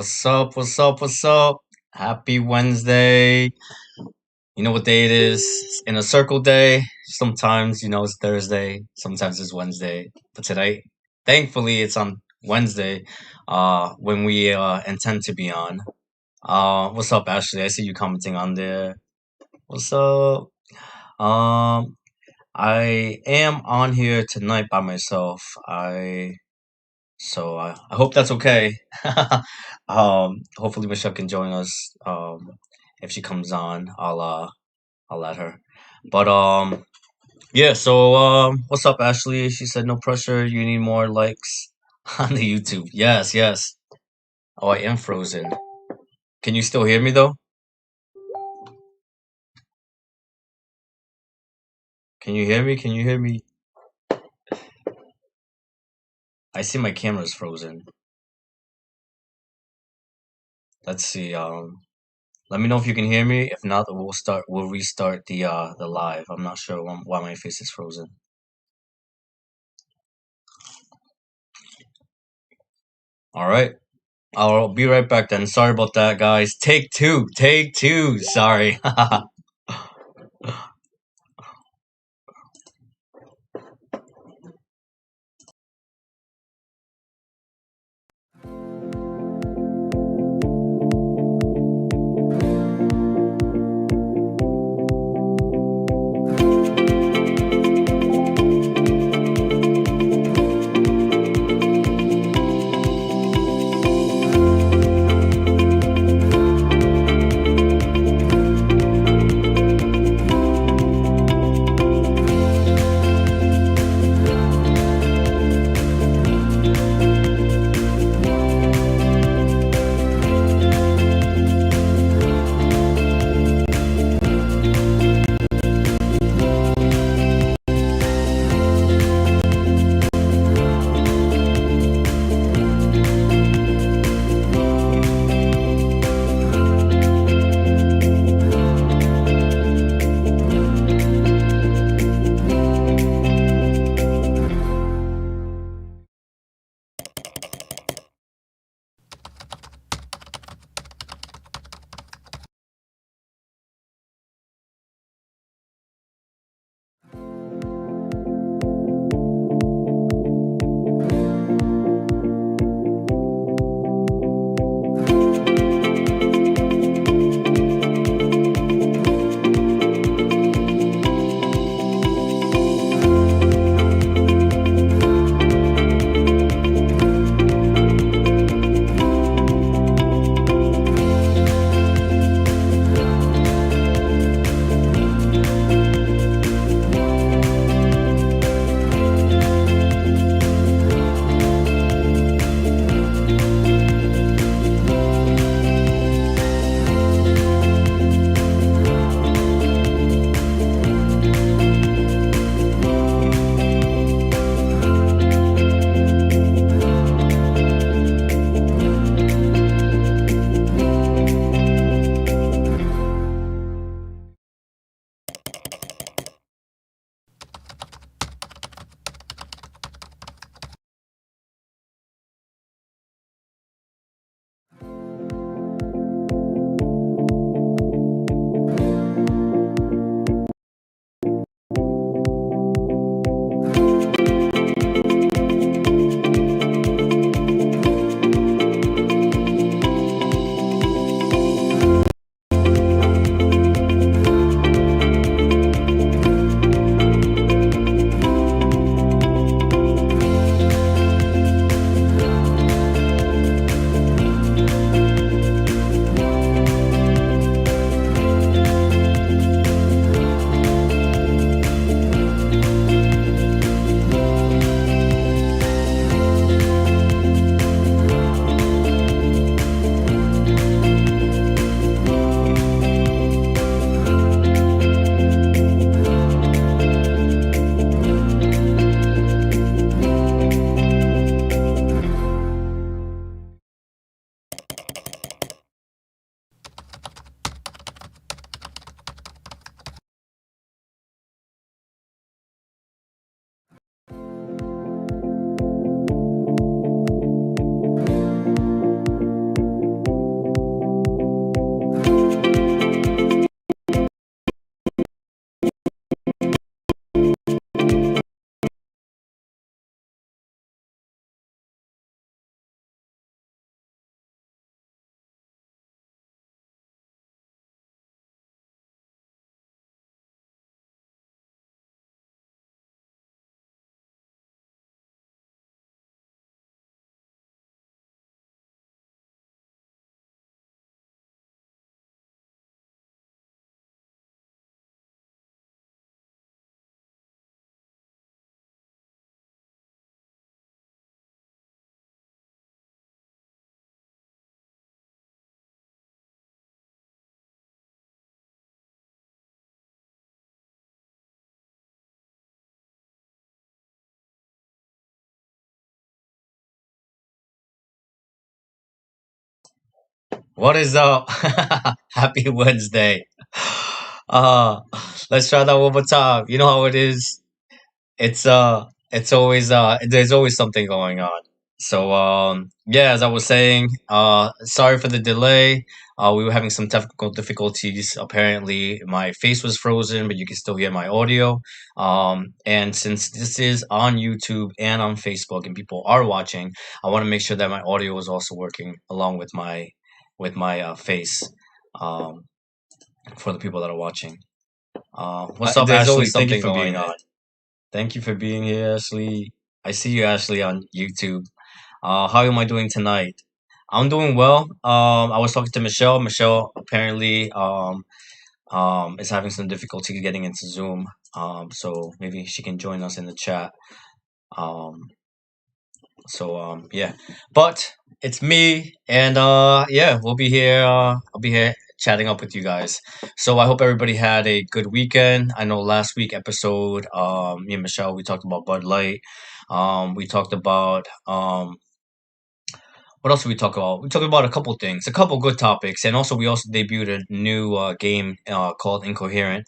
What's up? What's up? What's up? Happy Wednesday. You know what day it is? It's in a circle day. Sometimes, it's Thursday. Sometimes it's Wednesday. But today, thankfully, it's on Wednesday, when we intend to be on. What's up, Ashley? I see you commenting on there. What's up? Um, I am on here tonight by myself. I hope that's okay. Hopefully Michelle can join us. If she comes on, I'll let her. But yeah. So what's up, Ashley? She said no pressure. You need more likes on the YouTube. Yes, yes. Oh, I am frozen. Can you still hear me though? Can you hear me? Can you hear me? I see my camera's frozen. Let's see. Let me know if you can hear me. If not, we'll restart the live. I'm not sure why my face is frozen. All right. I'll be right back then. Sorry about that, guys. Take two. Take two. Sorry. What is up? Happy Wednesday. Uh, let's try that one more time. You know how it is. It's always there's always something going on. So yeah, as I was saying, sorry for the delay. We were having some technical difficulties. Apparently my face was frozen, but you can still hear my audio. And since this is on YouTube and on Facebook and people are watching, I want to make sure that my audio is also working along with my face um for the people that are watching. What's up, There's Ashley? always Thank you something for being going here. on. Thank you for being here, Ashley. I see you, Ashley, on YouTube. How am I doing tonight? I'm doing well. I was talking to Michelle. Michelle apparently is having some difficulty getting into Zoom. So maybe she can join us in the chat. Um, yeah, but it's me, and yeah, we'll be here. I'll be here chatting up with you guys. So I hope everybody had a good weekend. I know last week episode, me and Michelle, we talked about Bud Light. We talked about what else did we talk about? We talked about a couple things, a couple good topics, and also we also debuted a new game called IncoHEARent,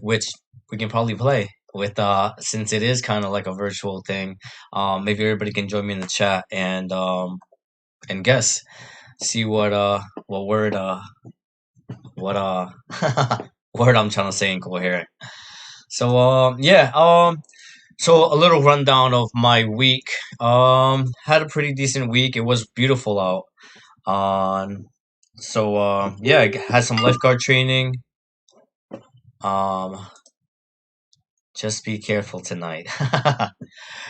which we can probably play with since it is kind of like a virtual thing. Maybe everybody can join me in the chat and guess, see what word what word I'm trying to say incoherent. So yeah, so a little rundown of my week. Had a pretty decent week. It was beautiful out. So yeah, I had some lifeguard training. Um, just be careful tonight.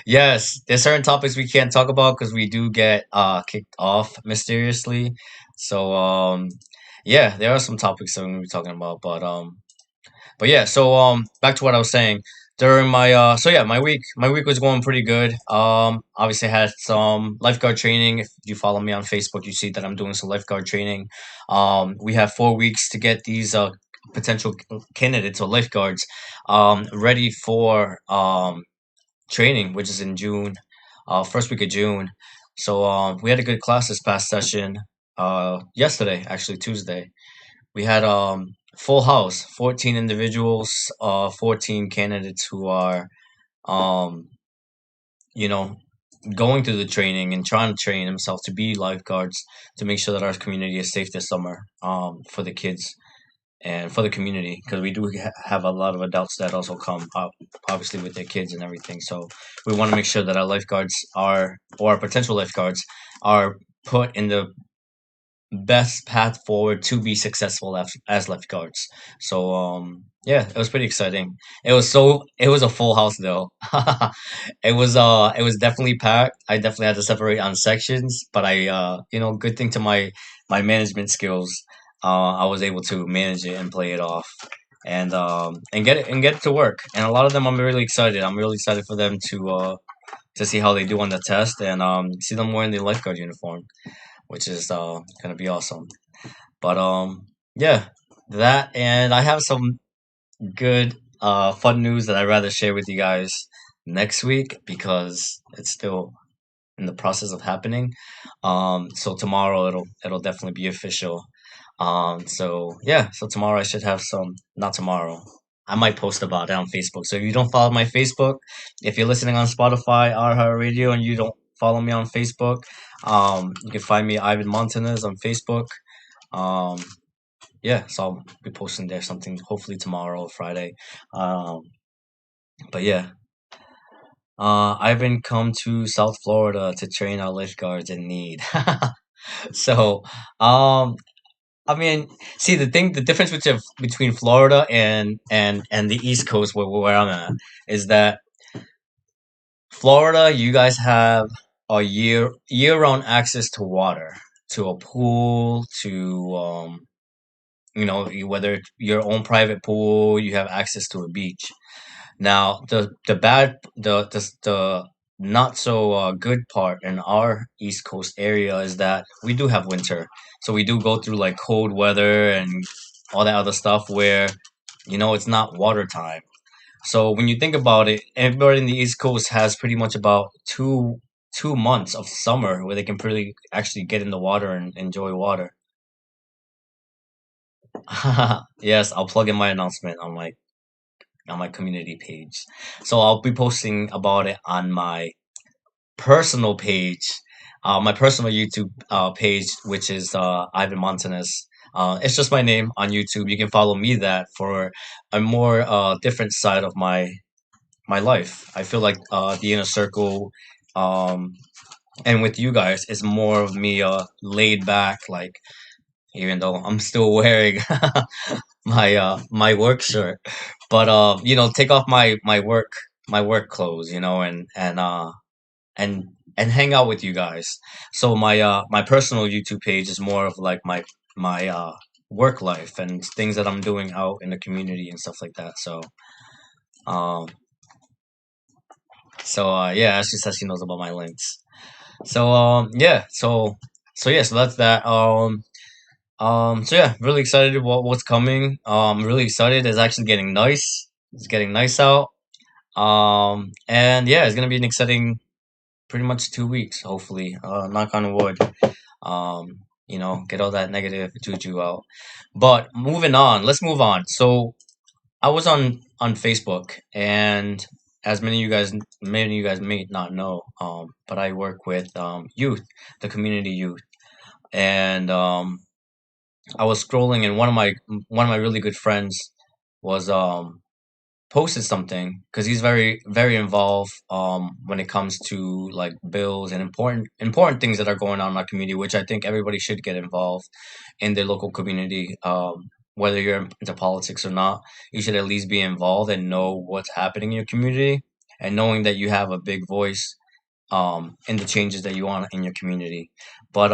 Yes, there's certain topics we can't talk about because we do get kicked off mysteriously. So yeah, there are some topics that we're gonna be talking about, but yeah, so back to what I was saying. During my so yeah, my week was going pretty good. Obviously I had some lifeguard training. If you follow me on Facebook, you see that I'm doing some lifeguard training. We have 4 weeks to get these potential candidates or lifeguards ready for training, which is in June, first week of June. So we had a good class this past session. Yesterday, actually Tuesday, we had full house, 14 individuals, 14 candidates who are um you know going through the training and trying to train themselves to be lifeguards to make sure that our community is safe this summer for the kids and for the community because we do have a lot of adults that also come up obviously with their kids and everything, so we want to make sure that our lifeguards are or our potential lifeguards are put in the best path forward to be successful as lifeguards. So yeah, it was pretty exciting. It was a full house though. It was definitely packed. I definitely had to separate on sections, but I good thing to my management skills, I was able to manage it and play it off and get it to work. And a lot of them I'm really excited. I'm really excited for them to see how they do on the test and see them wearing the lifeguard uniform, which is gonna be awesome. But yeah, that and I have some good fun news that I'd rather share with you guys next week because it's still in the process of happening. So tomorrow it'll definitely be official. So yeah, so tomorrow I should have some. Not tomorrow. I might post about it on Facebook. So if you don't follow my Facebook, if you're listening on Spotify, Radio, and you don't follow me on Facebook, you can find me Ivan Montanez on Facebook. Um, yeah, so I'll be posting there something hopefully tomorrow or Friday. Um, but yeah, Ivan come to South Florida to train our lifeguards in need. So, um, I mean, see the difference between Florida and the East Coast where I'm at is that Florida, you guys have a year round access to water, to a pool, to whether it's your own private pool, you have access to a beach. Now, the not so good part in our East Coast area is that we do have winter, so we do go through like cold weather and all that other stuff where it's not water time. So when you think about it, everybody in the East Coast has pretty much about two months of summer where they can pretty actually get in the water and enjoy water. Yes, I'll plug in my announcement on my community page. So I'll be posting about it on personal page, my personal YouTube page, which is Ivan Montanez. It's just my name on YouTube. You can follow me that for a more different side of my life. I feel like the inner circle, um, and with you guys, is more of me laid back, like even though I'm still wearing my work shirt, but take off my work clothes, and hang out with you guys. So my personal YouTube page is more of like my work life and things that I'm doing out in the community and stuff like that. Um yeah, she says she knows about my links. So that's that. So yeah, really excited about what's coming. Really excited. It's actually getting nice. It's getting nice out. And yeah, it's gonna be an exciting pretty much 2 weeks, hopefully. Knock on wood. Get all that negative juju out. But moving on, let's move on. So I was on Facebook, and as many of you guys may not know, but I work with youth, the community youth, and I was scrolling, and one of my really good friends was posted something because he's very very involved when it comes to like bills and important things that are going on in our community, which I think everybody should get involved in their local community. Whether you're into politics or not, you should at least be involved and know what's happening in your community, and knowing that you have a big voice in the changes that you want in your community. But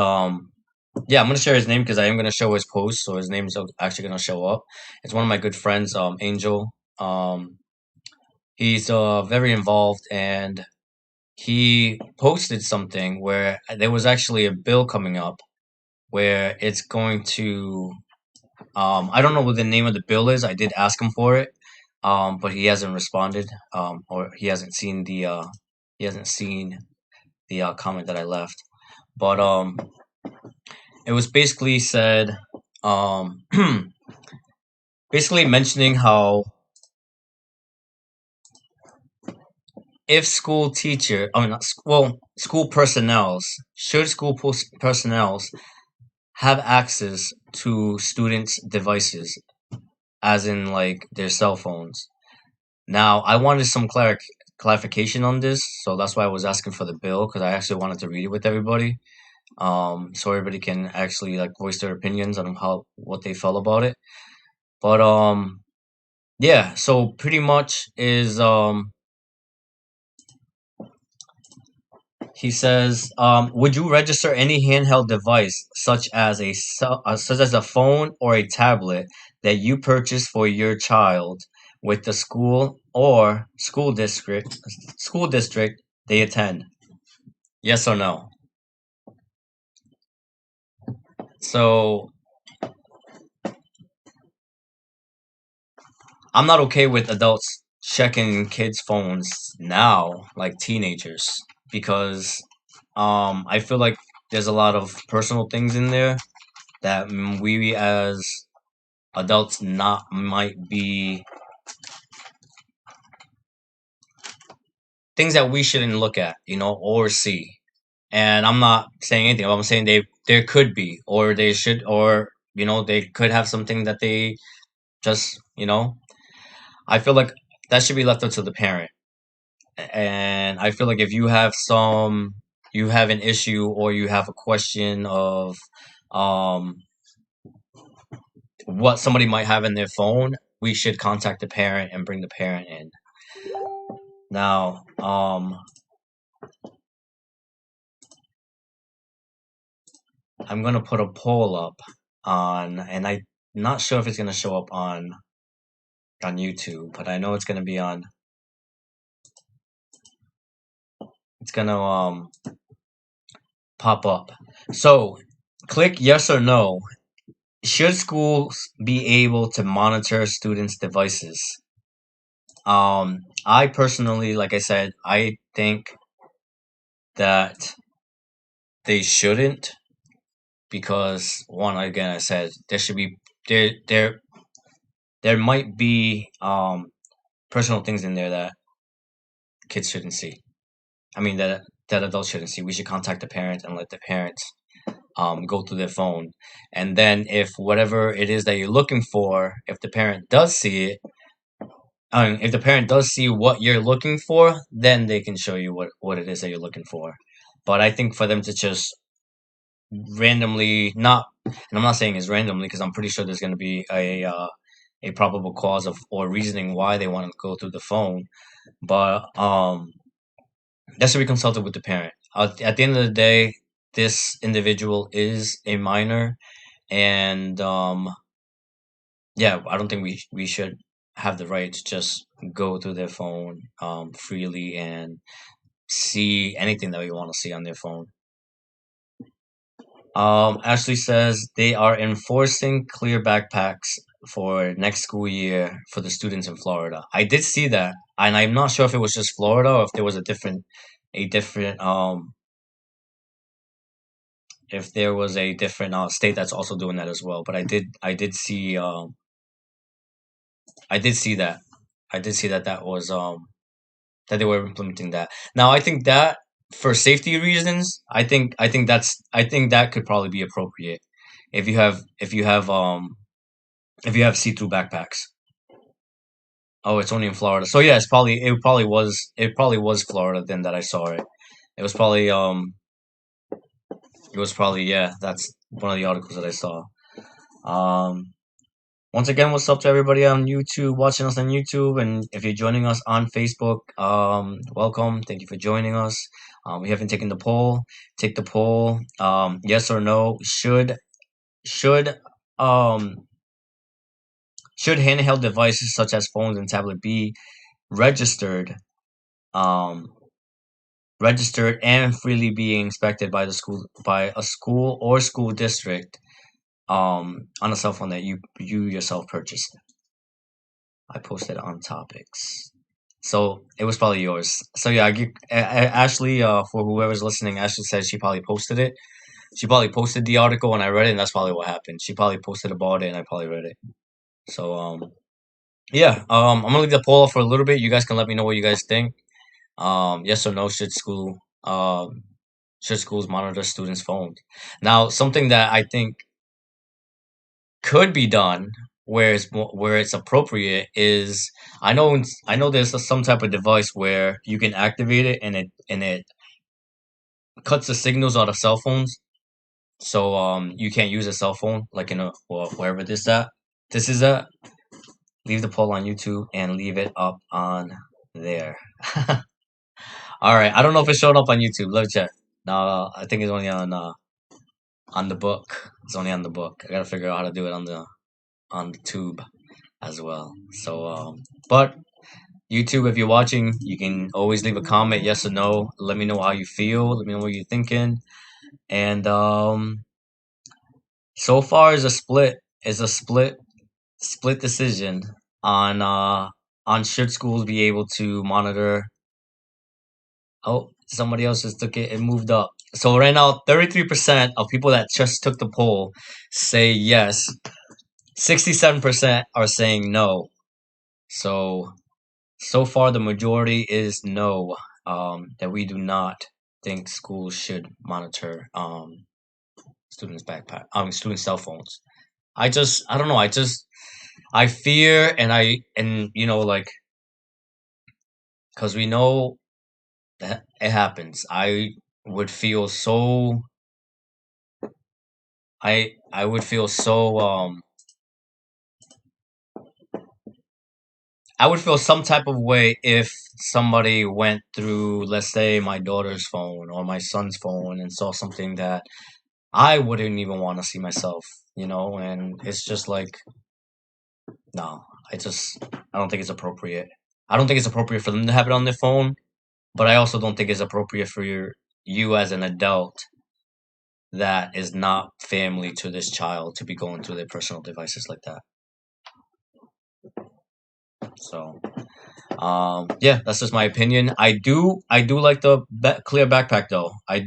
yeah, I'm gonna share his name because I am gonna show his post, so his name's actually gonna show up. It's one of my good friends, Angel. He's very involved, and he posted something where there was actually a bill coming up where it's going to. I don't know what the name of the bill is. I did ask him for it, but he hasn't responded, or he hasn't seen the comment that I left. But it was basically said, um, basically mentioning how if school teacher, I mean, not, well, school personnel's should personnel's have access to students' devices, as in like their cell phones. Now, I wanted some clarification on this, so that's why I was asking for the bill because I actually wanted to read it with everybody, so everybody can actually like voice their opinions on how what they felt about it. But yeah, so pretty much is he says, would you register any handheld device such as a phone or a tablet that you purchase for your child with the school district they attend? Yes or no? So I'm not okay with adults checking kids' phones now, like teenagers, because I feel like there's a lot of personal things in there that we as adults not might be things that we shouldn't look at, or see. And I'm not saying anything. I'm saying there could be, or they should, or they could have something that they just, I feel like that should be left up to the parent. And I feel like if you have an issue or you have a question of um what somebody might have in their phone, we should contact the parent and bring the parent in. Now, I'm gonna put a poll up and I'm not sure if it's gonna show up on YouTube, but I know it's gonna be on. It's gonna pop up. So, click yes or no. Should schools be able to monitor students' devices? I personally, like I said, I think that they shouldn't because one, again, I said there should be there there there might be personal things in there that kids shouldn't see. I mean that adults shouldn't see. We should contact the parent and let the parents go through their phone. And then if whatever it is that you're looking for, if the parent does see it, if the parent does see what you're looking for, then they can show you what it is that you're looking for. But I think for them to just randomly not, and I'm not saying it's randomly because I'm pretty sure there's going to be a probable cause of or reasoning why they want to go through the phone, but that should be consulted with the parent. At the end of the day, this individual is a minor, and yeah, I don't think we should have the right to just go through their phone freely and see anything that we want to see on their phone. Ashley says they are enforcing clear backpacks for next school year for the students in Florida. I did see that, and I'm not sure if it was just Florida or if there was a different if there was a different state that's also doing that as well. But I did see that. I did see that that was that they were implementing that. Now I think that for safety reasons, I think that could probably be appropriate if you have if you have see-through backpacks. Oh, it's only in Florida. So yeah, it probably was Florida then that I saw it. It was probably yeah, that's one of the articles that I saw. Um Once again, what's up to everybody on YouTube, watching us on YouTube, and if you're joining us on Facebook, welcome. Thank you for joining us. We haven't taken the poll. Take the poll. Yes or no? Should um should handheld devices such as phones and tablet be registered, um, registered and freely being inspected by a school or school district, on a cell phone that you yourself purchased? I posted on topics. So it was probably yours. So yeah, Ashley, for whoever's listening, Ashley says she probably posted it. She probably posted the article and I read it, and that's probably what happened. She probably posted about it and I probably read it. So yeah, I'm gonna leave the poll up for a little bit. You guys can let me know what you guys think. Yes or no, should schools monitor students' phones? Now, something that I think could be done where it's appropriate is I know there's some type of device where you can activate it and it cuts the signals out of cell phones, so you can't use a cell phone like in a wherever this is at. Leave the poll on YouTube and leave it up on there. All right, I don't know if it showed up on YouTube. Let me check. No, I think it's only on the book. It's only on the book. I gotta figure out how to do it on the tube as well. So, but YouTube, if you're watching, you can always leave a comment, yes or no. Let me know how you feel. Let me know what you're thinking. And so far is a split decision on should schools be able to monitor. Oh, somebody else just took it and moved up. So right now, 33% of people that just took the poll say yes. 67% are saying no. So far the majority is no, that we do not think schools should monitor students' cell phones. I don't know, I fear and you know like cuz we know that it happens. Would feel so I would feel so I would feel some type of way if somebody went through, let's say, my daughter's phone or my son's phone and saw something that I wouldn't even want to see myself, you know? And it's just like, no, I don't think it's appropriate. I don't think it's appropriate for them to have it on their phone, but I also don't think it's appropriate for you as an adult that is not family to this child to be going through their personal devices like that. So, yeah, that's just my opinion. I do like the clear backpack though. I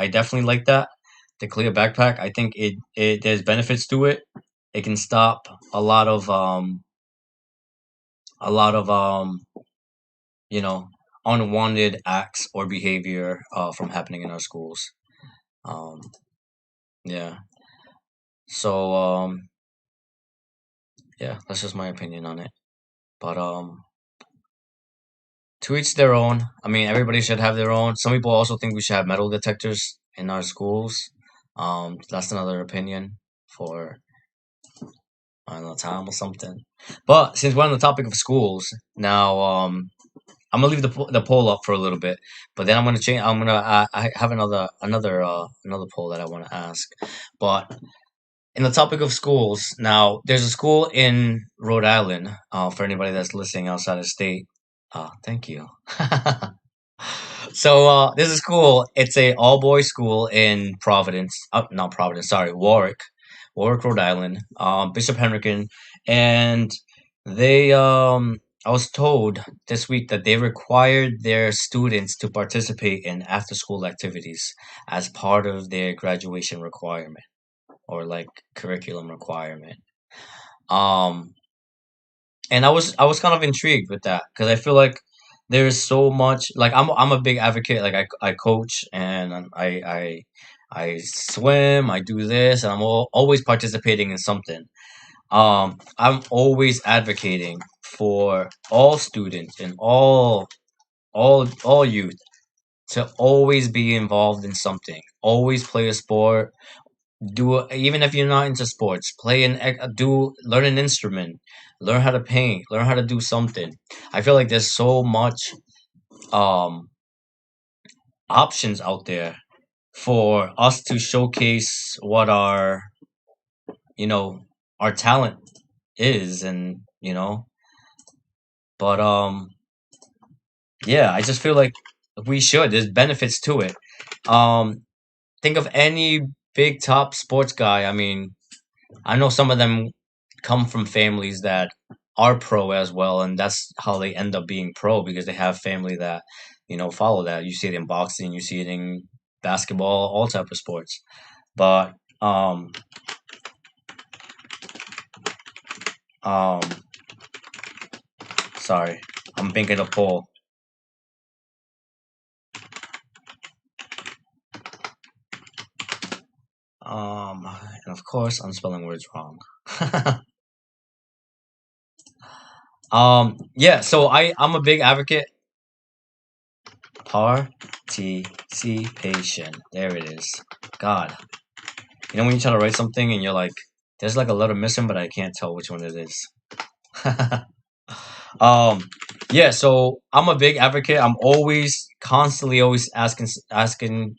definitely like that. The clear backpack. I think it there's benefits to it, It can stop a lot of a lot of you know unwanted acts or behavior from happening in our schools. Um, yeah. So yeah, that's just my opinion on it. But to each their own. I mean, everybody should have their own. Some people also think we should have metal detectors in our schools. That's another opinion for I don't know time or something. But since we're on the topic of schools now, I'm gonna leave the poll up for a little bit, but then I'm gonna change. I'm gonna I have another poll that I want to ask. But in the topic of schools, now there's a school in Rhode Island. For anybody that's listening outside of state, thank you. So this is cool. It's a all boys school in Providence. Not Providence. Sorry, Warwick, Rhode Island. Bishop Henrican, and they I was told this week that they required their students to participate in after school activities as part of their graduation requirement or like curriculum requirement. Um, and I was kind of intrigued with that because I feel like there's so much like I'm a big advocate like I coach and I swim, I do this, and always participating in something. I'm always advocating for all students and all youth to always be involved in something, always play a sport, even if you're not into sports, learn an instrument, learn how to paint, learn how to do something. I feel like there's so much um options out there for us to showcase what you know our talent is, and but yeah, I just feel like we should. There's benefits to it. um think of any big top sports guy. I mean, I know some of them come from families that are pro as well, and that's how they end up being pro because they have family that follow that. You see it in boxing, you see it in basketball, all type of sports. But um, sorry, I'm thinking of poll. And of course, I'm spelling words wrong. Yeah. So I'm a big advocate. Participation. There it is. God, when you try to write something and you're like, there's like a letter missing, but I can't tell which one it is. um, yeah. So I'm a big advocate. I'm always, constantly, always asking,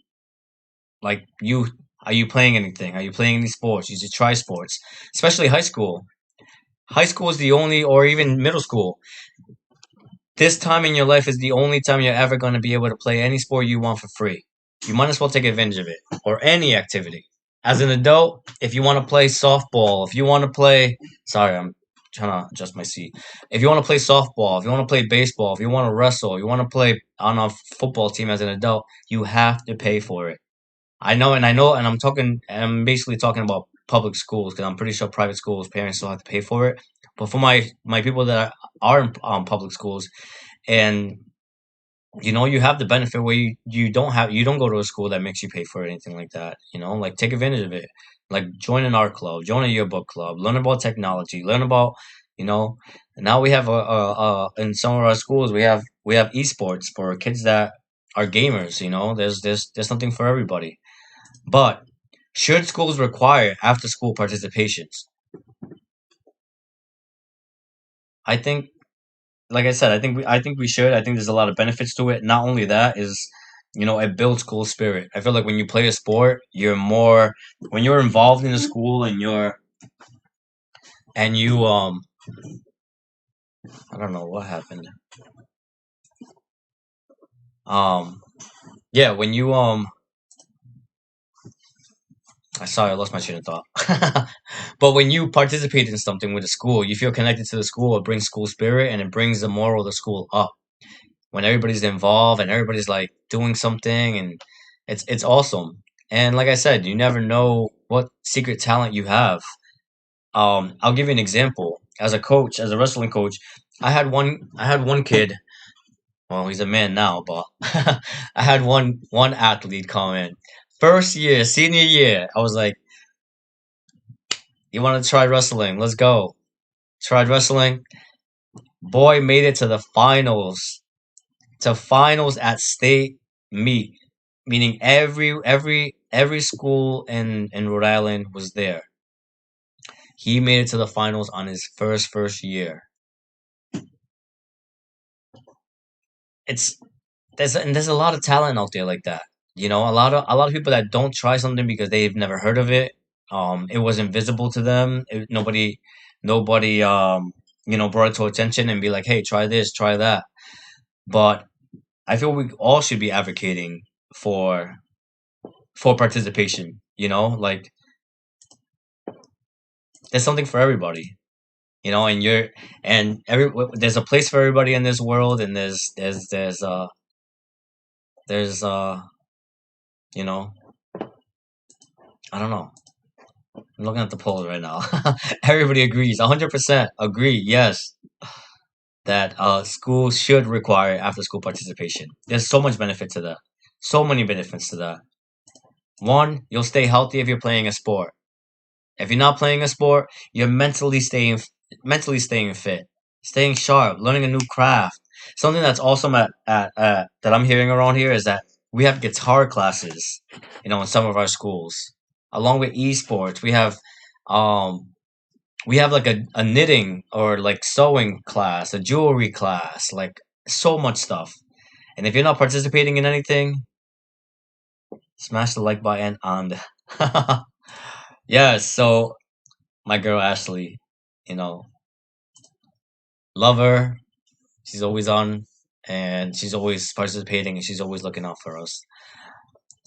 like, you, are you playing anything? Are you playing any sports? You should try sports, especially high school. High school is the only, or even middle school. This time in your life is the only time you're ever going to be able to play any sport you want for free. You might as well take advantage of it, or any activity. As an adult, if you want to play softball, if you want to play, sorry, I'm trying to adjust my seat. If you want to play softball, if you want to play baseball, if you want to wrestle, you want to play on a football team as an adult, you have to pay for it. And I'm basically talking about public schools because I'm pretty sure private schools, parents still have to pay for it. But for my people that are in public schools, and you have the benefit where you don't go to a school that makes you pay for anything like that. Like, take advantage of it. Like, join an art club, join a yearbook club, learn about technology, learn about you know. Now we have in some of our schools we have esports for kids that are gamers. There's something for everybody. But should schools require after school participations? I think, like I said, I think we should. I think there's a lot of benefits to it. Not only that is, it builds school spirit. I feel like when you play a sport, when you're involved in a school and you I don't know what happened. Yeah, when you I lost my train of thought. But when you participate in something with a school, you feel connected to the school. It brings school spirit and it brings the moral of the school up. When everybody's involved and everybody's like doing something, and it's awesome. And like I said, you never know what secret talent you have. I'll give you an example. As a coach, as a wrestling coach, I had one kid. Well, he's a man now, but I had one athlete come in. First year, senior year, I was like, "You want to try wrestling? Let's go." Tried wrestling. Boy made it to the finals, to finals at state meet, meaning every school in Rhode Island was there. He made it to the finals on his first year. It's there's a lot of talent out there like that. A lot of people that don't try something because they've never heard of it. It was invisible to them. Nobody brought it to attention and be like, hey, try this, try that. But I feel we all should be advocating for for participation. Like there's something for everybody. And there's a place for everybody in this world, and there's you know I don't know. I'm looking at the polls right now. Everybody agrees, 100% agree. Yes, that schools should require after school participation. There's so much benefit to that. So many benefits to that. One, you'll stay healthy if you're playing a sport. If you're not playing a sport, you're mentally staying fit, staying sharp, learning a new craft. Something that's awesome at that I'm hearing around here is that we have guitar classes, in some of our schools. Along with esports, um we have like a knitting or like sewing class, a jewelry class, like so much stuff. And if you're not participating in anything, smash the like button on the yeah, so my girl Ashley, you know, love her. She's always on and she's always participating and she's always looking out for us.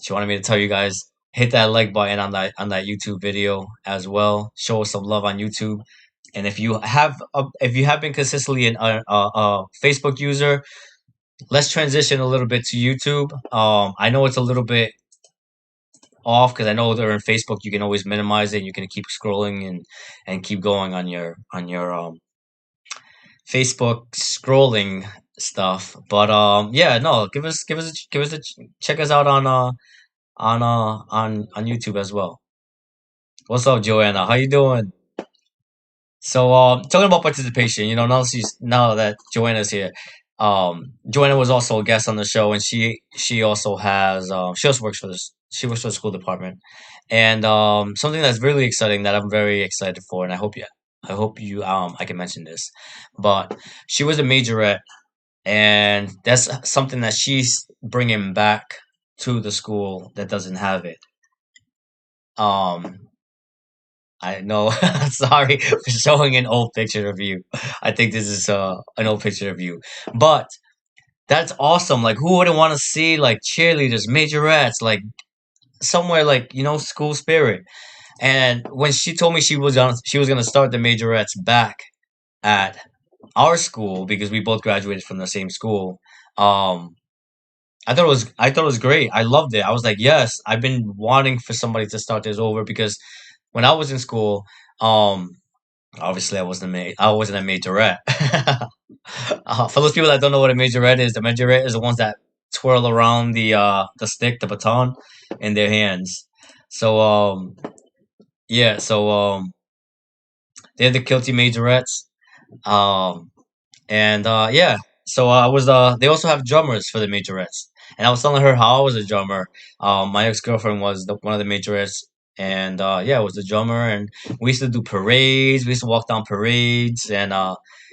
She wanted me to tell you guys, hit that like button on that YouTube video as well. Show us some love on YouTube. And if you have been consistently a Facebook user, let's transition a little bit to YouTube. I know it's a little bit off because I know they're in Facebook. You can always minimize it. And you can keep scrolling and keep going on your Facebook scrolling stuff. But yeah, no, check us out on YouTube as well. What's up, Joanna? How you doing? So, talking about participation, now that Joanna's here, Joanna was also a guest on the show, and she also works for the school department, and something that's really exciting that I'm very excited for, and I can mention this, but she was a majorette, and that's something that she's bringing back to the school that doesn't have it. Um, I know. Sorry for showing an old picture of you. I think this is an old picture of you. But that's awesome. Like who wouldn't want to see like cheerleaders, majorettes, like somewhere like, school spirit. And when she told me she was gonna start the majorettes back at our school because we both graduated from the same school. Um I thought it was great. I loved it. I was like, yes, I've been wanting for somebody to start this over because when I was in school, um obviously, I wasn't a majorette. For those people that don't know what a majorette is, the majorette is the ones that twirl around the stick, the baton, in their hands. So yeah, so they're the guilty majorettes. Um, and yeah, so I was they also have drummers for the majorettes, and I was telling her how I was a drummer. My ex girlfriend was one of the majorettes, and yeah, I was the drummer, and we used to do parades. We used to walk down parades, and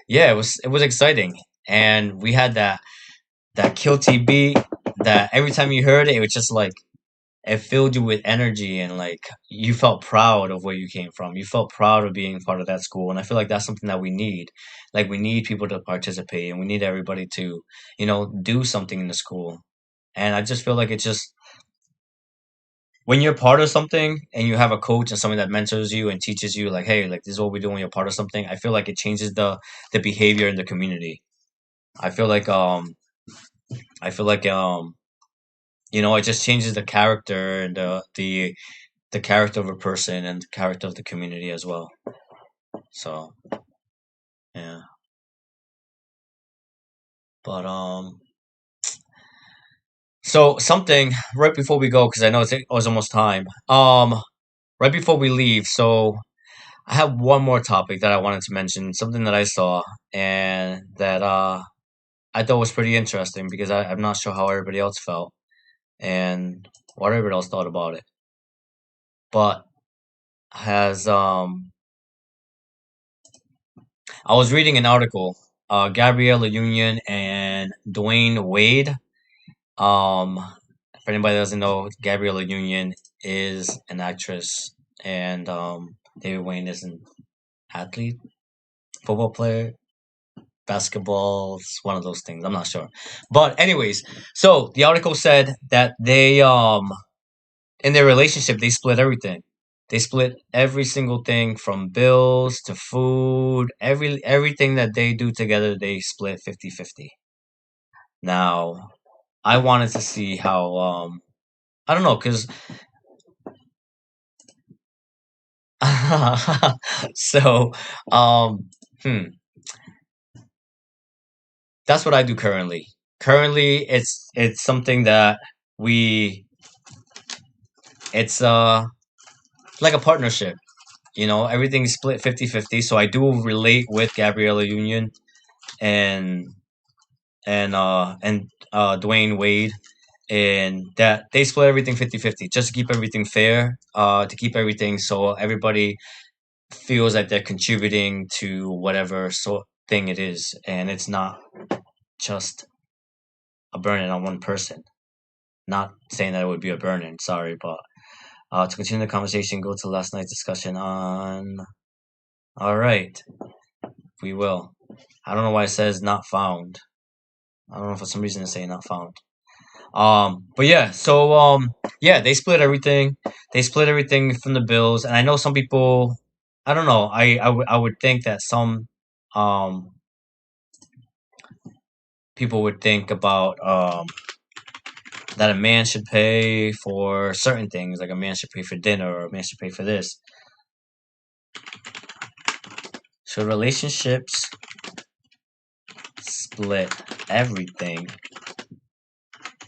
yeah, it was exciting, and we had that kilty beat that every time you heard it, it was just like it filled you with energy and like you felt proud of where you came from. You felt proud of being part of that school. And I feel like that's something that we need. Like we need people to participate and we need everybody to, do something in the school. And I just feel like it's just when you're part of something and you have a coach and somebody that mentors you and teaches you like, hey, like this is what we do when you're part of something, I feel like it changes the behavior in the community. I feel like I feel like it just changes the character and the character of a person and the character of the community as well. So yeah, but so something right before we go because I know it was almost time. Right before we leave, so I have one more topic that I wanted to mention, something that I saw and that I thought was pretty interesting because I'm not sure how everybody else felt and what everybody else thought about it. But has I was reading an article, Gabriella Union and Dwayne Wade. Um, for anybody that doesn't know, Gabriella Union is an actress, and David Wayne is an athlete, football player, basketball. It's one of those things. I'm not sure, but anyways, so the article said that they in their relationship they split everything. They split every single thing from bills to food, everything that they do together, they split 50-50. Now, I wanted to see how I don't know cuz so um hmm that's what I do currently. Currently it's something that we it's like a partnership. You know, everything's split 50-50. So I do relate with Gabriella Union and Dwayne Wade, and that they split everything 50-50 just to keep everything fair, to keep everything so everybody feels like they're contributing to whatever sort thing it is, and it's not just a burden on one person. Not saying that it would be a burden, sorry, but to continue the conversation, go to last night's discussion on. All right, we will. I don't know why it says not found. I don't know for some reason it's saying not found. But yeah, so yeah, they split everything. They split everything from the bills, and I know some people. I don't know. I would think that some um people would think about that a man should pay for certain things, like a man should pay for dinner or a man should pay for this. Should relationships split everything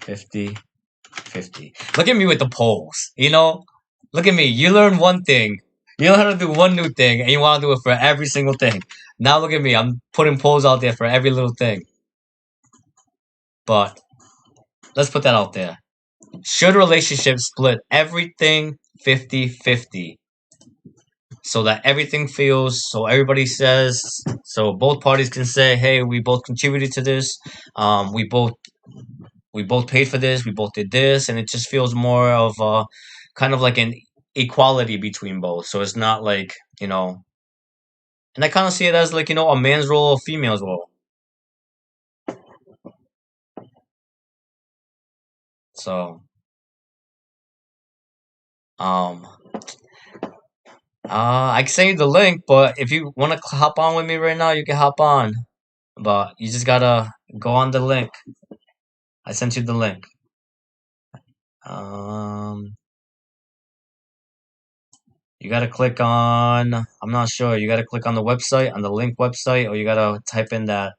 50-50? Look at me with the polls, you know? Look at me. You learn one thing. You learn how to do one new thing, and you want to do it for every single thing. Now look at me. I'm putting polls out there for every little thing. But let's put that out there. Should relationships split everything 50-50? So that everything feels, so everybody says, so both parties can say, hey, we both contributed to this. We both paid for this. We both did this, and it just feels more of a kind of like an equality between both. So it's not like, and I kind of see it as like, a man's role, a female's role. So um I can send you the link, but if you want to hop on with me right now, you can hop on. But you just gotta go on the link. I sent you the link. Um, you gotta click on. I'm not sure. You gotta click on the website, on the link website, or you gotta type in that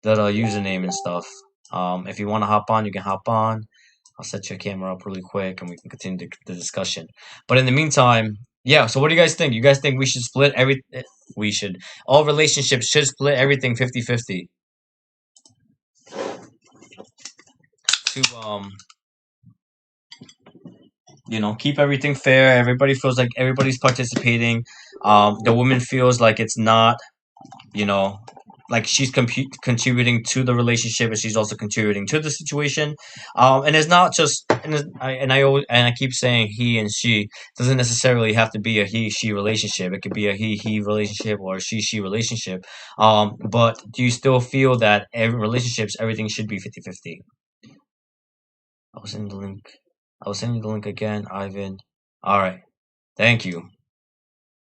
username and stuff. If you want to hop on, you can hop on. I'll set your camera up really quick, and we can continue the discussion. But in the meantime, yeah. So what do you guys think? You guys think we should split every? We should. All relationships should split everything 50-50 to keep everything fair. Everybody feels like everybody's participating. The woman feels like it's not, you know, like she's contributing to the relationship, and she's also contributing to the situation. And it's not just, and I keep saying he and she doesn't necessarily have to be a he-she relationship. It could be a he-he relationship or a she-she relationship. But do you still feel that every relationships, everything should be 50-50? I will send the link. I will send you the link again, Ivan. All right. Thank you.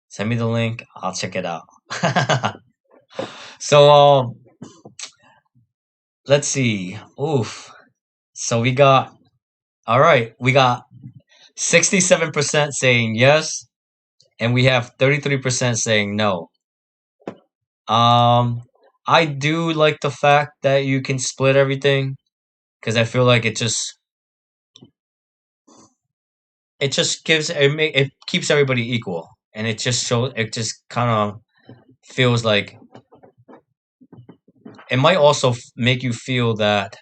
Send me the link. I'll check it out. So let's see. Oof. So we got all right. We got 67% saying yes, and we have 33% saying no. Um, I do like the fact that you can split everything because I feel like it just it keeps everybody equal, and it just kind of feels like it might also make you feel that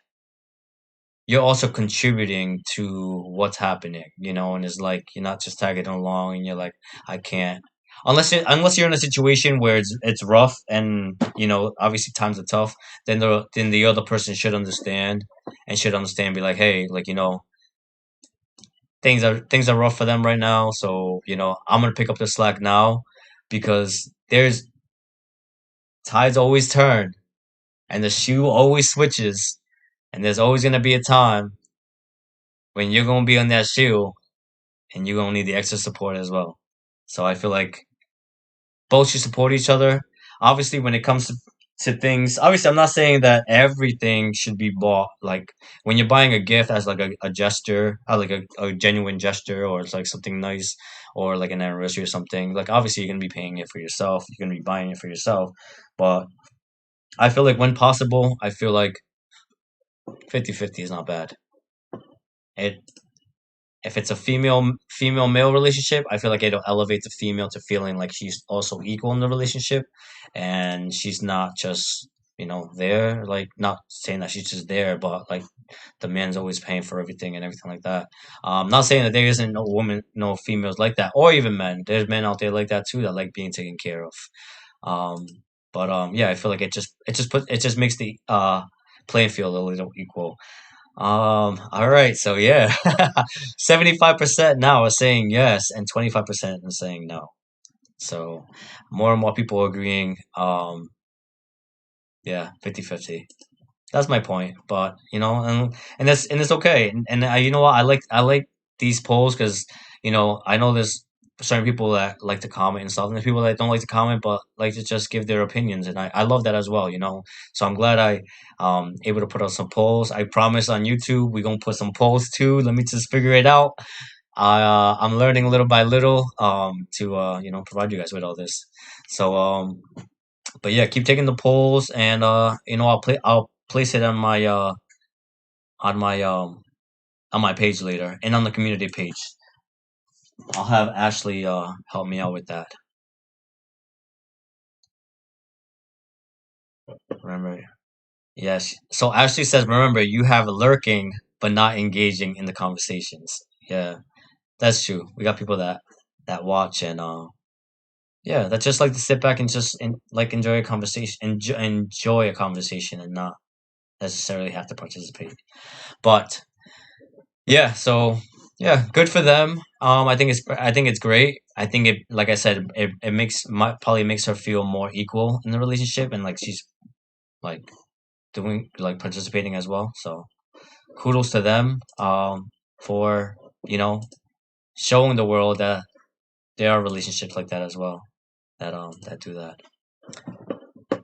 you're also contributing to what's happening, and it's like you're not just tagging along and you're like, I can't. Unless you're in a situation where it's rough and obviously times are tough, then the other person should understand and should understand, be like, hey, like things are rough for them right now, so I'm gonna pick up the slack now because there's tides always turn and the shoe always switches, and there's always gonna be a time when you're gonna be on that shoe and you're gonna need the extra support as well. So I feel like both should support each other. Obviously, when it comes to things, obviously, I'm not saying that everything should be bought. Like when you're buying a gift as like a gesture, like a genuine gesture, or it's like something nice, or like an anniversary or something. Like obviously, you're gonna be paying it for yourself. You're gonna be buying it for yourself. But I feel like when possible, I feel like 50-50 is not bad. It If it's a female male relationship, I feel like it'll elevate the female to feeling like she's also equal in the relationship, and she's not just there. Like, not saying that she's just there, but like the man's always paying for everything and everything like that. Not saying that there isn't no woman, no females like that, or even men. There's men out there like that too that like being taken care of. Um, but yeah, I feel like it just makes the playing field a little equal. All right, so yeah, 75% now are saying yes, and 25% are saying no. So more and more people are agreeing. Yeah, 50-50. That's my point. But and it's okay. And you know what? I like these polls because I know there's certain people that like to comment and stuff, and there's people that don't like to comment but like to just give their opinions, and I love that as well. So I'm glad I able to put out some polls. I promise on YouTube we're gonna put some polls too. Let me just figure it out. I'm learning little by little to provide you guys with all this. So but yeah, keep taking the polls, and I'll place it on my um on my page later, and on the community page. I'll have Ashley help me out with that. Remember, yes. So Ashley says, remember, you have lurking but not engaging in the conversations. Yeah, that's true. We got people that watch, and yeah, that just like to sit back and just like enjoy a conversation, enjoy a conversation, and not necessarily have to participate. But yeah, so yeah, good for them. I think it's great. I think it, like I said, it probably makes her feel more equal in the relationship, and like she's like doing, like, participating as well. So kudos to them for showing the world that there are relationships like that as well, that do that.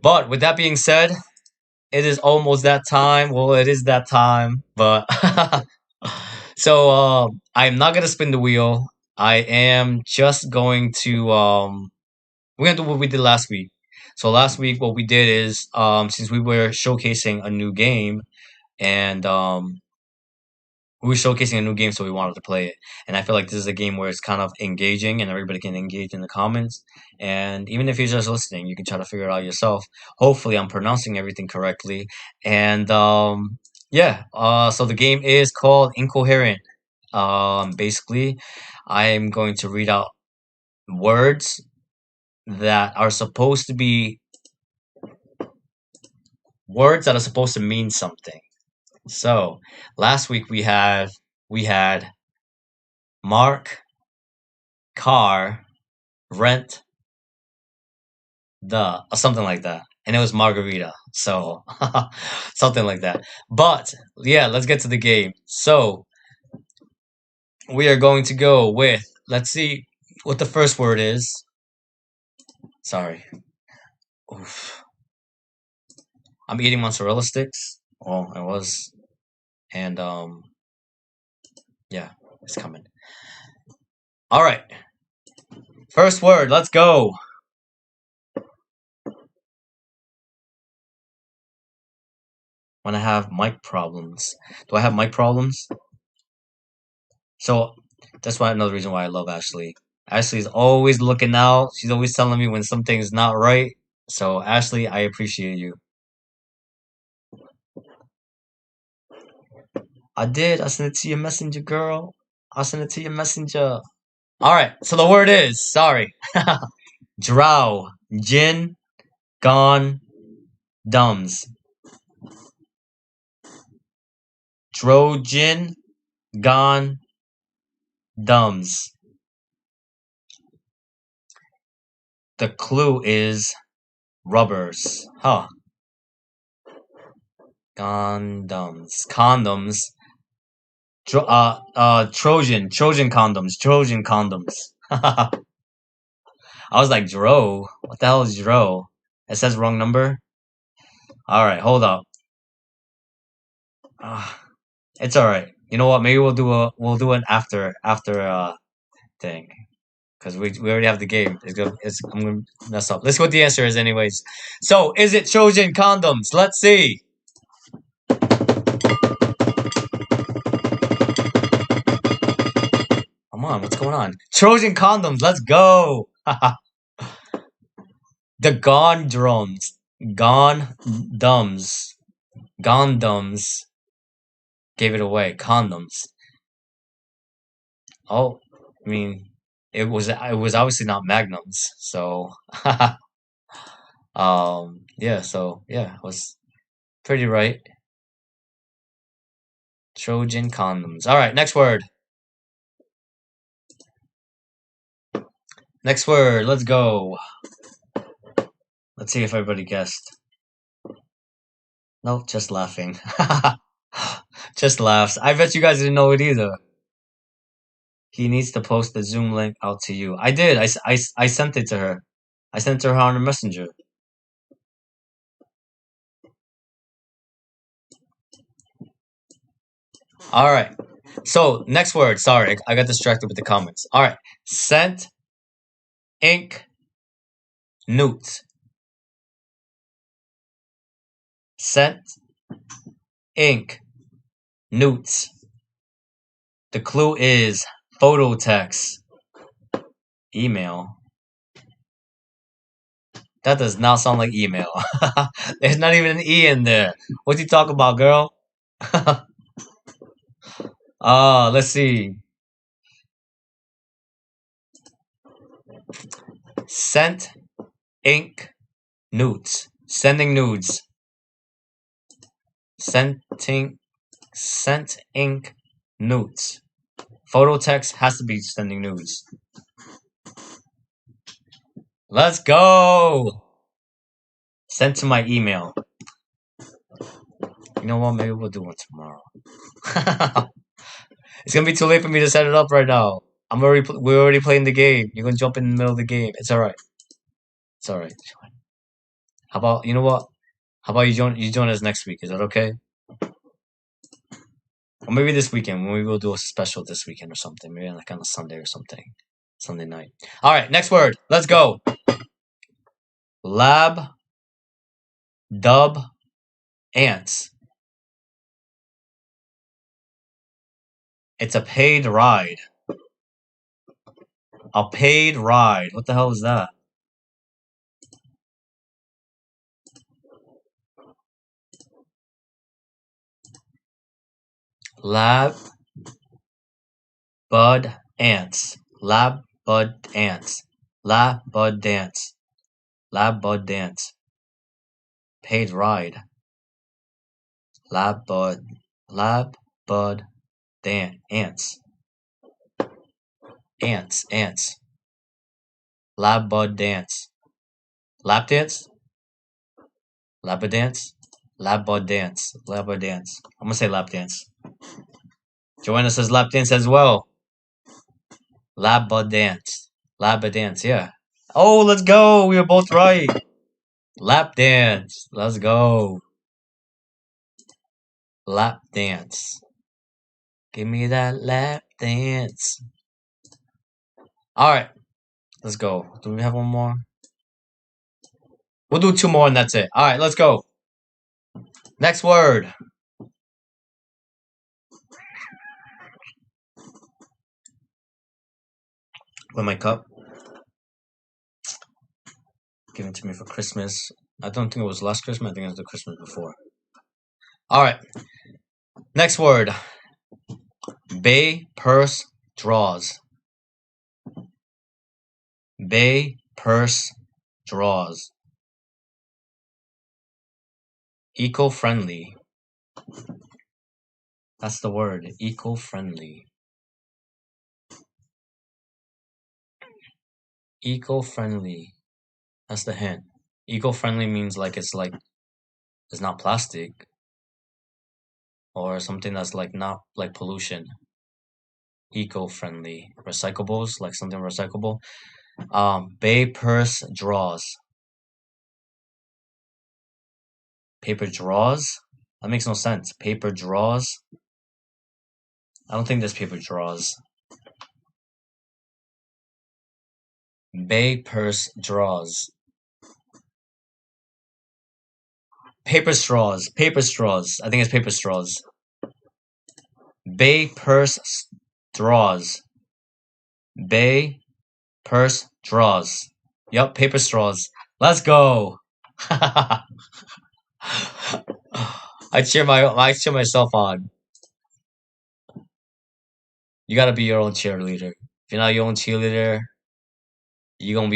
But with that being said, it is almost that time. Well, it is that time, but so I'm not gonna spin the wheel. I am just going to we're gonna do what we did last week. So last week what we did is, since we were showcasing a new game, and we were showcasing a new game, so we wanted to play it. And I feel like this is a game where it's kind of engaging and everybody can engage in the comments. And even if you're just listening, you can try to figure it out yourself. Hopefully, I'm pronouncing everything correctly. And yeah, so the game is called IncoHEARent. Basically, I'm going to read out words that are supposed to be words that are supposed to mean something. So last week we had mark, car, rent, or something like that. And it was margarita. So something like that. But yeah, let's get to the game. So we are going to go with, let's see what the first word is. Sorry. Oof. I'm eating mozzarella sticks. Well, I was. And yeah, it's coming. All right. First word, let's go. when I have mic problems. Do I have mic problems? So that's why another reason why I love Ashley. Ashley's always looking out. She's always telling me when something's not right. So Ashley, I appreciate you. I did. I sent it to your messenger, girl. I sent it to your messenger. All right. So the word is sorry. Drow, Jin, gone, Dums. Trojan, gone, Dums. The clue is rubbers. Huh. Condoms. Condoms. Trojan condoms. Trojan condoms. I was like, Dro? What the hell is Dro? It says wrong number? Alright, hold up. It's alright. You know what? Maybe we'll do an after thing. Because we already have the game. I'm gonna mess up. Let's see what the answer is anyways. So, is it Trojan condoms? Let's see. Come on, what's going on? Trojan condoms, let's go! The gondrums. Gondums. Gondums. Gave it away. Condoms. Oh, I mean, it was obviously not magnums, so yeah, so yeah, it was pretty right. Trojan condoms. Alright, next word. Next word, let's go. Let's see if everybody guessed. Nope, just laughing. Just laughs. I bet you guys didn't know it either. He needs to post the Zoom link out to you. I did. I sent it to her. I sent it to her on her messenger. All right. So, next word. Sorry, I got distracted with the comments. All right. Sent, ink, newt. Sent, ink, newts. The clue is photo text. Email. That does not sound like email. There's not even an E in there. What you talk about, girl? Let's see. Sent, ink, nudes. Sending nudes. Sent ink, nudes. Photo text has to be sending nudes. Let's go! Sent to my email. You know what? Maybe we'll do one tomorrow. It's gonna be too late for me to set it up right now. We're already playing the game. You're gonna jump in the middle of the game. It's alright. It's alright. How about, you know what? How about you join us next week? Is that okay? Or maybe this weekend. Maybe we'll do a special this weekend or something. Maybe like on a Sunday or something. Sunday night. Alright, next word. Let's go. Lab, dub, ants. It's a paid ride. A paid ride. What the hell is that? Lab, bud, ants. Lab, bud, ants. Lab, bud, dance. Lab, bud, dance. Paid ride. Lab, bud, ants. Ants. Lab, bud, dance. Lap dance? Lap dance? Lap bud dance. Lap bud dance. I'm gonna say lap dance. Joanna says lap dance as well. Lab bud dance. Lab dance, yeah. Oh, let's go. We were both right. Lap dance. Let's go. Lap dance. Give me that lap dance. Alright. Let's go. Do we have one more? We'll do two more and that's it. Alright, let's go. Next word. With my cup. Given to me for Christmas. I don't think it was last Christmas. I think it was the Christmas before. All right. Next word. Bay, purse, draws. Bay, purse, draws. Eco-friendly. That's the word. Eco-friendly. Eco-friendly. That's the hint. Eco-friendly means like it's not plastic or something that's like not like pollution. Eco-friendly. Recyclables, like something recyclable. Bay purse draws. Paper draws? That makes no sense. Paper draws? I don't think there's paper draws. Bay purse draws. Paper straws. Paper straws. I think it's paper straws. Bay purse straws. Bay purse draws. Yup, paper straws. Let's go. I cheer myself on. You gotta be your own cheerleader. If you're not your own cheerleader, you gonna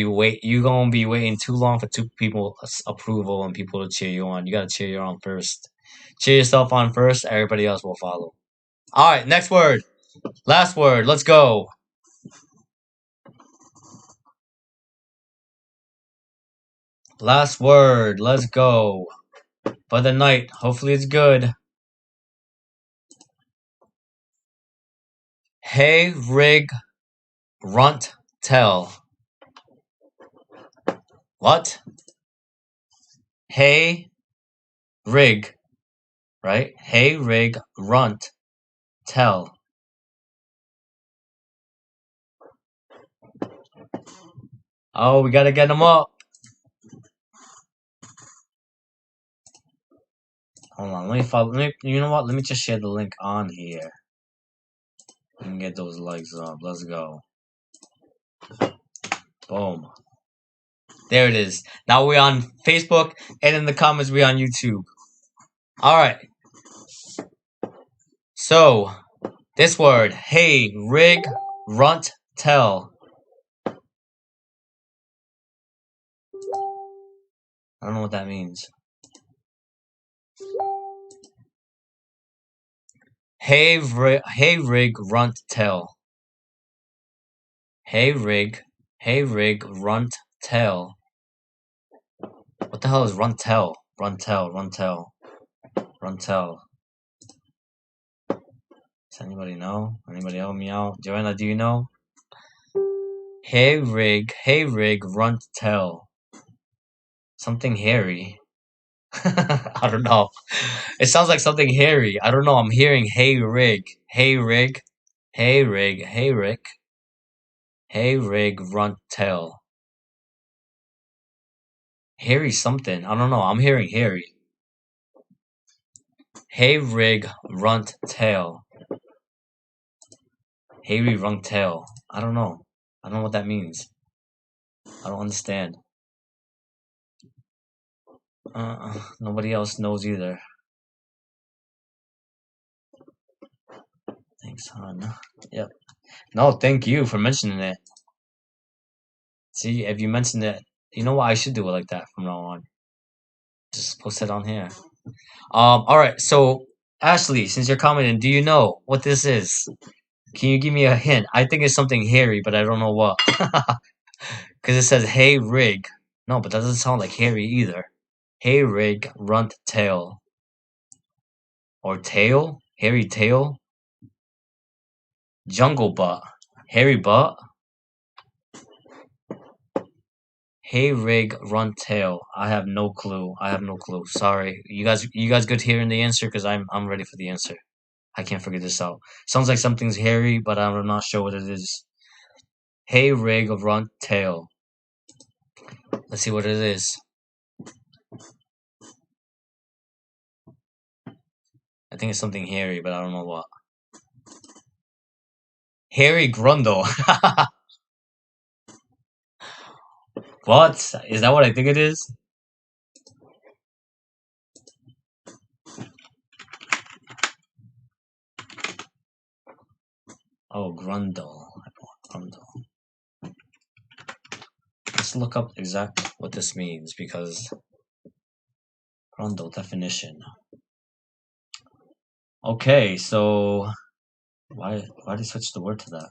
be waiting too long for two people approval and people to cheer you on. You gotta cheer you on first. Cheer yourself on first, everybody else will follow. Alright, next word. Last word. Let's go. Last word. Let's go. For the night. Hopefully it's good. Hey, rig, runt, tell. What? Hey, rig, right? Hey, rig, runt, tell. Oh, we gotta get them up. Hold on, let me follow. You know what? Let me just share the link on here. And get those likes up. Let's go. Boom. There it is. Now we're on Facebook, and in the comments we're on YouTube. Alright. So, this word. Hey, rig, runt, tell. I don't know what that means. Hey, rig, runt, tell. Hey, rig, runt, tell. What the hell is runtel? Runtel. Does anybody know? Anybody help me out? Joanna, do you know? Hey, rig, runtel. Something hairy. I don't know. It sounds like something hairy. I don't know. I'm hearing hey, rig, hey, rig, runtel. Hairy something. I don't know. I'm hearing hairy. Hey, rig, runt, tail. Hairy, rung, tail. I don't know. I don't know what that means. I don't understand. Nobody else knows either. Thanks, hon. Yep. No, thank you for mentioning it. See, if you mentioned it, you know what? I should do it like that from now on. Just post it on here. Alright, so Ashley, since you're commenting, do you know what this is? Can you give me a hint? I think it's something hairy, but I don't know what. Because it says, hey, rig. No, but that doesn't sound like hairy either. Hey, rig, runt, tail. Or tail? Hairy tail? Jungle butt. Hairy butt? Hey, rig, runt, tail. I have no clue. Sorry. You guys good hearing the answer? Because I'm ready for the answer. I can't figure this out. Sounds like something's hairy, but I'm not sure what it is. Hey, rig, runt, tail. Let's see what it is. I think it's something hairy, but I don't know what. Harry Grundle. What? Is that what I think it is? Oh, Grundle. Grundle. Let's look up exactly what this means because Grundle definition. Okay, so why did I switch the word to that?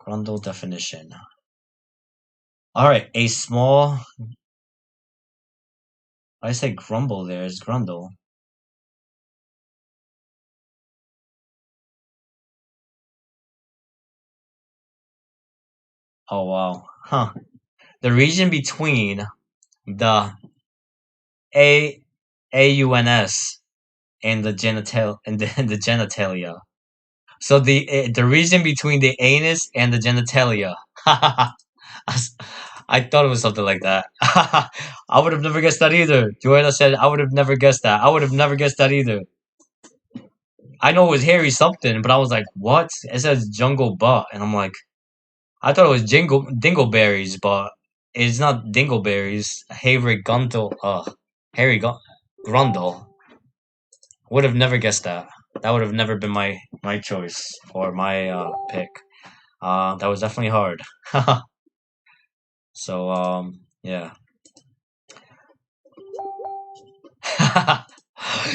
Grundle definition. All right, a small. I say grumble there. It's Grundle. Oh wow, huh? The region between the a AUNS and the genital and the genitalia. So the region between the anus and the genitalia. I thought it was something like that. I would have never guessed that either. Joanna said I would have never guessed that. I would have never guessed that either. I know it was hairy something, but I was like, what? It says jungle butt, and I'm like, I thought it was dingleberries, but it's not dingleberries. Harry Gundle, Grundle. Would have never guessed that. That would have never been my choice or my pick. That was definitely hard. So yeah.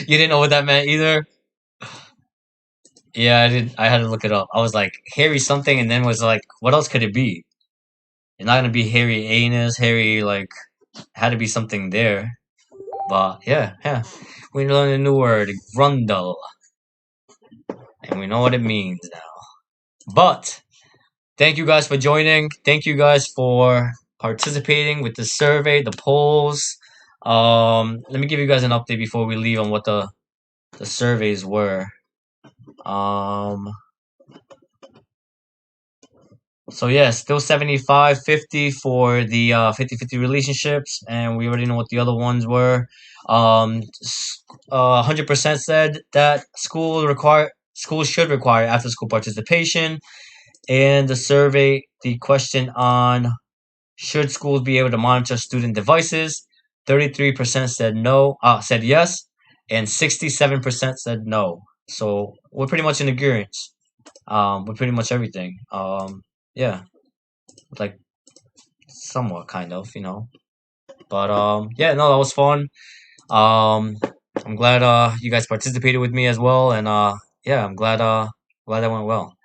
You didn't know what that meant either? Yeah, I did. I had to look it up. I was like, hairy something, and then was like, what else could it be? It's not gonna be hairy anus, hairy like had to be something there. But yeah. We learned a new word, grundle, and we know what it means now. But thank you guys for joining. Thank you guys for participating with the survey, the polls. Let me give you guys an update before we leave on what the surveys were. Um, so yeah, still 75-50 for the 50-50 relationships, and we already know what the other ones were. 100% said that schools should require after school participation. And the survey, the question on should schools be able to monitor student devices, 33% said no, said yes, and 67% said no. So we're pretty much in agreement. With pretty much everything. Yeah, like somewhat kind of, you know. But yeah, no, that was fun. Um, I'm glad you guys participated with me as well, and yeah, I'm glad that went well.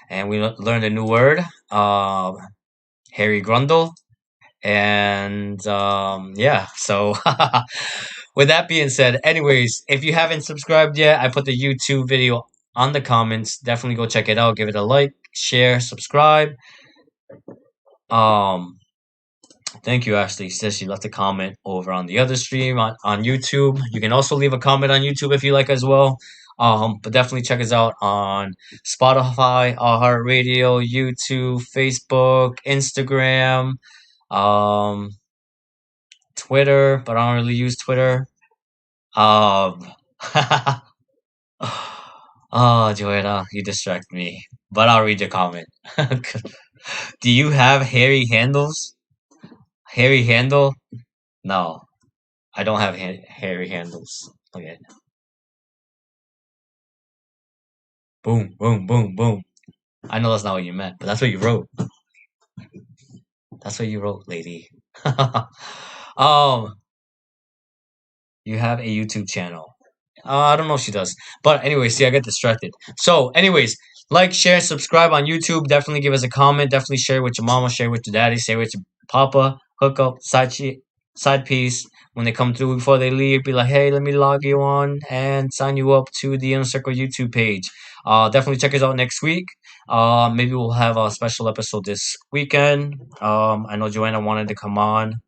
And we learned a new word, Harry Grundle, and yeah. So with that being said, anyways, if you haven't subscribed yet, I put the YouTube video on the comments. Definitely go check it out. Give it a like, share, subscribe. Um, Thank you, Ashley. Says she left a comment over on the other stream on YouTube. You can also leave a comment on YouTube if you like as well. But definitely check us out on Spotify, iHeartRadio, YouTube, Facebook, Instagram, um, Twitter, but I don't really use Twitter. Um, oh, Joanna, you distract me. But I'll read your comment. Do you have hairy handles? Hairy handle? No. I don't have hairy handles. Okay. Boom, boom, boom, boom. I know that's not what you meant, but that's what you wrote. That's what you wrote, lady. um, you have a YouTube channel. I don't know if she does. But anyways, see, I get distracted. So, anyways, like, share, subscribe on YouTube. Definitely give us a comment. Definitely share with your mama, share with your daddy, share with your papa. Hook up, side piece. When they come through before they leave, be like, hey, let me log you on and sign you up to the Inner Circle YouTube page. Definitely check us out next week. Maybe we'll have a special episode this weekend. I know Joanna wanted to come on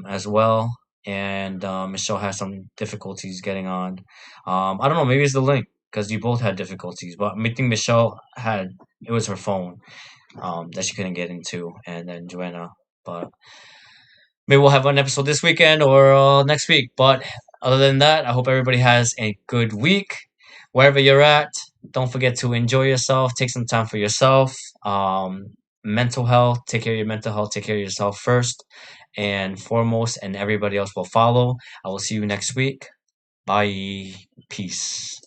as well. And Michelle has some difficulties getting on. I don't know, maybe it's the link because you both had difficulties, but I think Michelle had it was her phone that she couldn't get into, and then Joanna. But maybe we'll have an episode this weekend or next week. But other than that, I hope everybody has a good week wherever you're at. Don't forget to enjoy yourself. Take some time for yourself. Mental health. Take care of your mental health. Take care of yourself first and foremost, and everybody else will follow. I will see you next week. Bye. Peace.